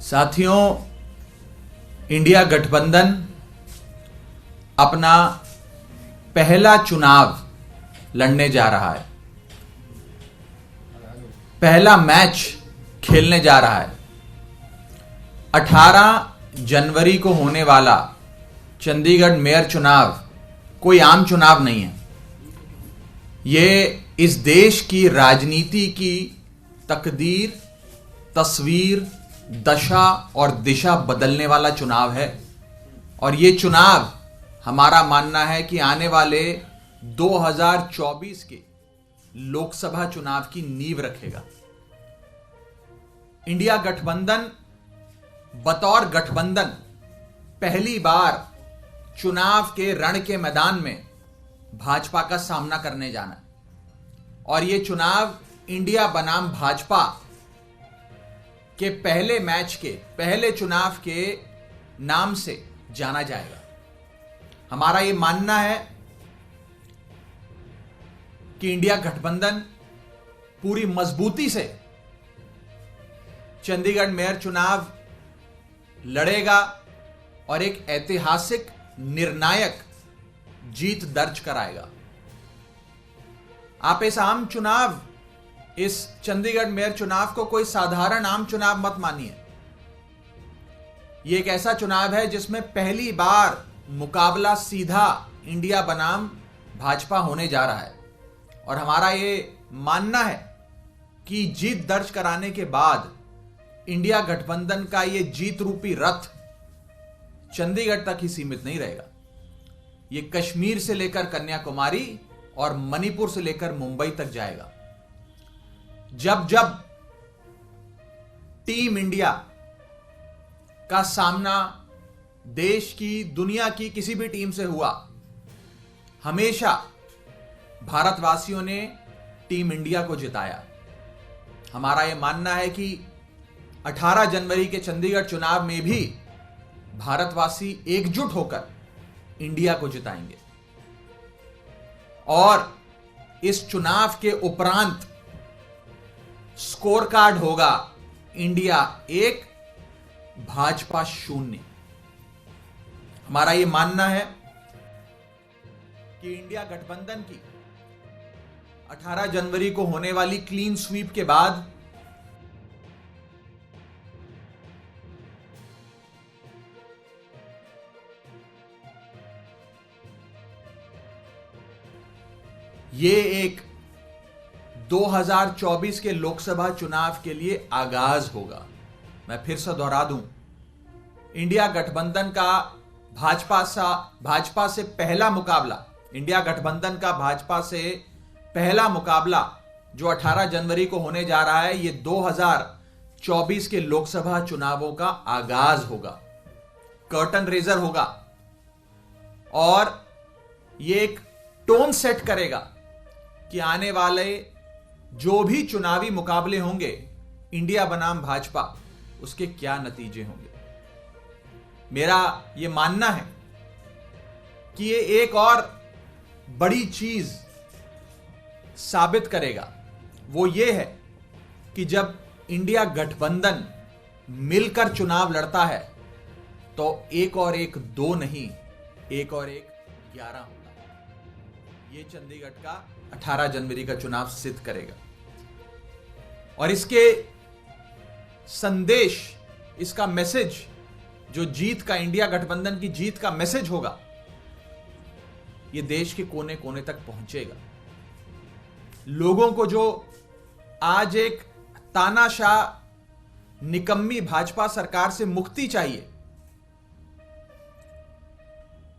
साथियों, इंडिया गठबंधन अपना पहला चुनाव लड़ने जा रहा है, पहला मैच खेलने जा रहा है। 18 जनवरी को होने वाला चंडीगढ़ मेयर चुनाव कोई आम चुनाव नहीं है। ये इस देश की राजनीति की तकदीर, तस्वीर, दशा और दिशा बदलने वाला चुनाव है। और ये चुनाव हमारा मानना है कि आने वाले 2024 के लोकसभा चुनाव की नींव रखेगा। इंडिया गठबंधन बतौर गठबंधन पहली बार चुनाव के रण के मैदान में भाजपा का सामना करने जाना है। और यह चुनाव इंडिया बनाम भाजपा के पहले मैच के पहले चुनाव के नाम से जाना जाएगा। हमारा यह मानना है कि इंडिया गठबंधन पूरी मजबूती से चंडीगढ़ मेयर चुनाव लड़ेगा और एक ऐतिहासिक निर्णायक जीत दर्ज कराएगा। आप इस आम चुनाव, इस चंडीगढ़ मेयर चुनाव को कोई साधारण आम चुनाव मत मानिए। यह एक ऐसा चुनाव है जिसमें पहली बार मुकाबला सीधा इंडिया बनाम भाजपा होने जा रहा है। और हमारा यह मानना है कि जीत दर्ज कराने के बाद इंडिया गठबंधन का यह जीत रूपी रथ चंडीगढ़ तक ही सीमित नहीं रहेगा। यह कश्मीर से लेकर कन्याकुमारी और मणिपुर से लेकर मुंबई तक जाएगा। जब जब टीम इंडिया का सामना देश की, दुनिया की किसी भी टीम से हुआ, हमेशा भारतवासियों ने टीम इंडिया को जिताया। हमारा यह मानना है कि 18 जनवरी के चंडीगढ़ चुनाव में भी भारतवासी एकजुट होकर इंडिया को जिताएंगे। और इस चुनाव के उपरांत स्कोर कार्ड होगा इंडिया 1, भाजपा 0। हमारा यह मानना है कि इंडिया गठबंधन की 18 जनवरी को होने वाली क्लीन स्वीप के बाद ये एक 2024 के लोकसभा चुनाव के लिए आगाज होगा। मैं फिर से दोहरा दूं, इंडिया गठबंधन का भाजपा से पहला मुकाबला, इंडिया गठबंधन का भाजपा से पहला मुकाबला जो 18 जनवरी को होने जा रहा है, यह 2024 के लोकसभा चुनावों का आगाज होगा, कर्टन रेजर होगा। और यह एक टोन सेट करेगा कि आने वाले जो भी चुनावी मुकाबले होंगे इंडिया बनाम भाजपा, उसके क्या नतीजे होंगे। मेरा यह मानना है कि यह एक और बड़ी चीज साबित करेगा। वो ये है कि जब इंडिया गठबंधन मिलकर चुनाव लड़ता है तो 1 और 1 2 नहीं, 1 और 1 11 होता है। यह चंडीगढ़ का 18 जनवरी का चुनाव सिद्ध करेगा। और इसके संदेश, इसका मैसेज, जो जीत का, इंडिया गठबंधन की जीत का मैसेज होगा, यह देश के कोने कोने तक पहुंचेगा। लोगों को जो आज एक तानाशाह निकम्मी भाजपा सरकार से मुक्ति चाहिए,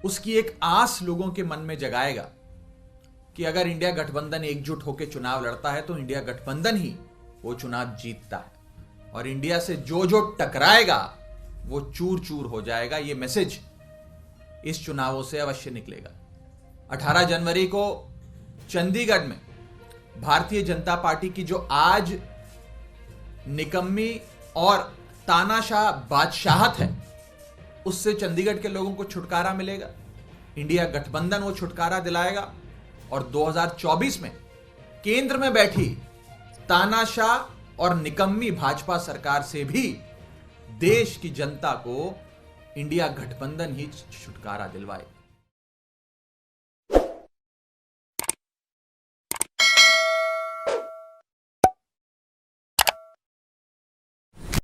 उसकी एक आस लोगों के मन में जगाएगा कि अगर इंडिया गठबंधन एकजुट होकर चुनाव लड़ता है तो इंडिया गठबंधन ही वो चुनाव जीतता है। और इंडिया से जो जो टकराएगा वो चूर चूर हो जाएगा। ये मैसेज इस चुनावों से अवश्य निकलेगा। 18 जनवरी को चंडीगढ़ में भारतीय जनता पार्टी की जो आज निकम्मी और तानाशाह बादशाहत है, उससे चंडीगढ़ के लोगों को छुटकारा मिलेगा। इंडिया गठबंधन वो छुटकारा दिलाएगा। और 2024 में केंद्र में बैठी तानाशाह और निकम्मी भाजपा सरकार से भी देश की जनता को इंडिया गठबंधन ही छुटकारा दिलवाए।